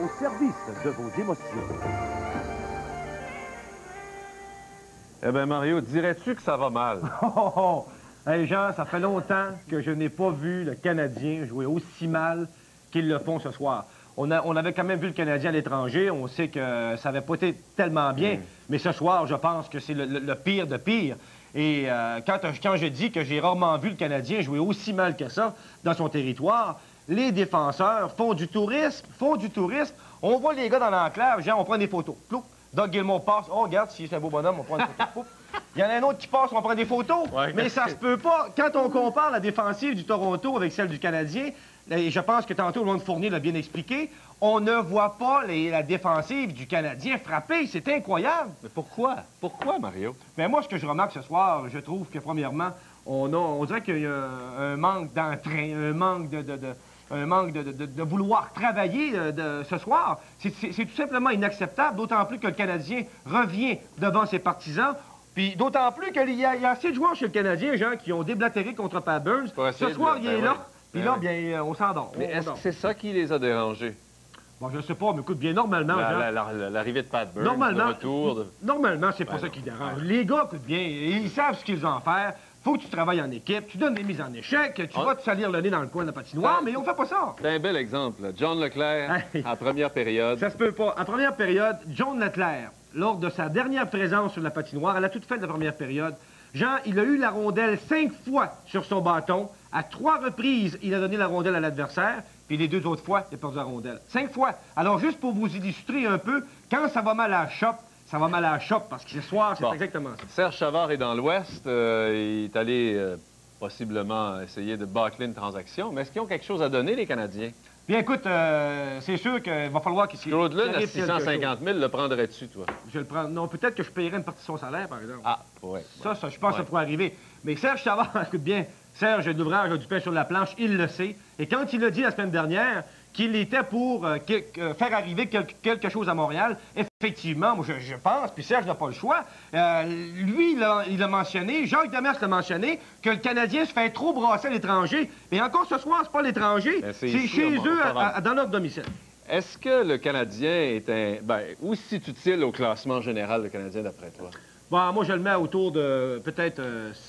au service de vos émotions. Eh bien, Mario, dirais-tu que ça va mal? Oh! Hey Jean, ça fait longtemps que je n'ai pas vu le Canadien jouer aussi mal qu'ils le font ce soir. On avait quand même vu le Canadien à l'étranger. On sait que ça n'avait pas été tellement bien. Mais ce soir, je pense que c'est le pire de pire. Et quand je dis que j'ai rarement vu le Canadien jouer aussi mal que ça dans son territoire, les défenseurs font du tourisme. On voit les gars dans l'enclave, genre, on prend des photos. Ploup. Doug Gilmour passe. Oh, regarde, si c'est un beau bonhomme, on prend une photo. Pouf. Il y en a un autre qui passe, on prend des photos. Ouais, mais ça se peut pas. Quand on compare la défensive du Toronto avec celle du Canadien, et je pense que tantôt, Ron Fournier l'a bien expliqué, on ne voit pas la défensive du Canadien frapper. C'est incroyable. Mais pourquoi? Pourquoi, Mario? Bien, moi, ce que je remarque ce soir, je trouve que, premièrement, on dirait qu'il y a un manque d'entrain, un manque de vouloir travailler ce soir. C'est tout simplement inacceptable, d'autant plus que le Canadien revient devant ses partisans. Puis d'autant plus qu'il y a assez de joueurs chez le Canadien, gens qui ont déblatéré contre Pat Burns. Ce soir, il est là. Puis là, bien, on s'endort. Mais est-ce que c'est ça qui les a dérangés? Bon, je ne sais pas, mais écoute, bien, normalement... L'arrivée de Pat Burns, normalement, le retour... Normalement, c'est pas ça qui dérange. Les gars, écoute bien, ils savent ce qu'ils ont à faire. Faut que tu travailles en équipe, tu donnes des mises en échec, tu vas te salir le nez dans le coin de la patinoire, mais on fait pas ça. C'est un bel exemple. John Leclerc, en première période. Ça se peut pas. En première période, John Leclerc, lors de sa dernière présence sur la patinoire, à la toute fin de la première période, Jean, il a eu la rondelle 5 fois sur son bâton. À 3 reprises, il a donné la rondelle à l'adversaire, puis les 2 autres fois, il a perdu la rondelle. 5 fois. Alors, juste pour vous illustrer un peu, quand ça va mal à la shop, ça va mal à la shop, parce que ce soir, c'est exactement ça. Serge Savard est dans l'Ouest. Il est allé possiblement essayer de bâcler une transaction. Mais est-ce qu'ils ont quelque chose à donner, les Canadiens? Bien, écoute, c'est sûr qu'il va falloir qu'il... Claude Lune, à 650 000, le prendrais-tu, toi? Je le prends. Non, peut-être que je paierais une partie de son salaire, par exemple. Ah, oui. Ça, je pense que ça pourrait arriver. Mais Serge Savard, écoute bien, Serge a de l'ouvrage, a du pain sur la planche, il le sait. Et quand il a dit la semaine dernière qu'il était pour faire arriver quelque chose à Montréal, effectivement, moi, je pense, puis Serge n'a pas le choix. Lui, il a mentionné, Jacques Demers l'a mentionné, que le Canadien se fait trop brasser à l'étranger. Et encore ce soir, c'est pas l'étranger, c'est chez eux, dans leur domicile. Est-ce que le Canadien est aussi utile au classement général, le Canadien, d'après toi? Bon, moi, je le mets autour de peut-être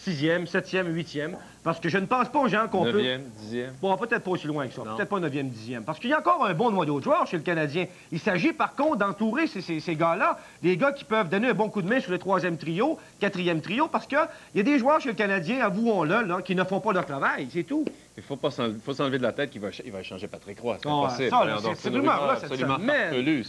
6e, 7e, 8e, parce que je ne pense pas aux gens qu'on peut... 9e, 10e? Bon, peut-être pas aussi loin que ça. Peut-être pas 9e, 10e. Parce qu'il y a encore un bon noyau de joueurs chez le Canadien. Il s'agit, par contre, d'entourer ces gars-là, des gars qui peuvent donner un bon coup de main sur le 3e trio, 4e trio, parce qu'il y a des joueurs chez le Canadien, avouons-le, qui ne font pas leur travail, c'est tout. Il faut s'enlever de la tête qu'il va échanger Patrick Roy. C'est impossible. C'est absolument farfelu.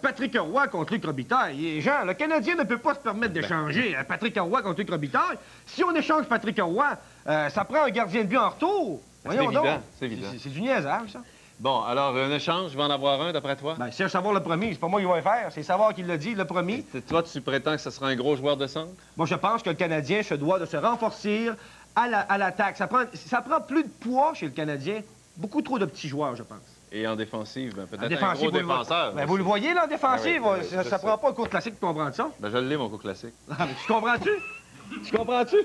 Patrick Roy contre Luc Robitaille. Et Jean, le Canadien ne peut pas se permettre d'échanger Patrick Roy contre Luc Robitaille. Si on échange Patrick Roy, ça prend un gardien de but en retour. Voyons donc. C'est évident. C'est du niaisage, ça. Bon, alors, un échange, je vais en avoir un, d'après toi? Bien, Serge Savard l'a promis. C'est pas moi qui vais le faire. C'est Savard qui l'a dit, il l'a promis. Toi, tu prétends que ce sera un gros joueur de centre? Moi, je pense que le Canadien se doit de se renforcer à l'attaque. Ça prend plus de poids chez le Canadien. Beaucoup trop de petits joueurs, je pense. Et en défensive, peut-être un gros défenseur. Vous le voyez, là, en défensive. Ça prend pas un cours classique pour comprendre ça. Ben, je l'ai, mon cours classique. Ah, mais tu comprends-tu? Tu comprends-tu?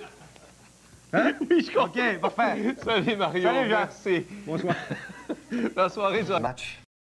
Hein? Oui, je comprends. OK, parfait. Salut, Mario. Salut, Jean. Merci. Bonsoir. Bonne soirée, Jean. Match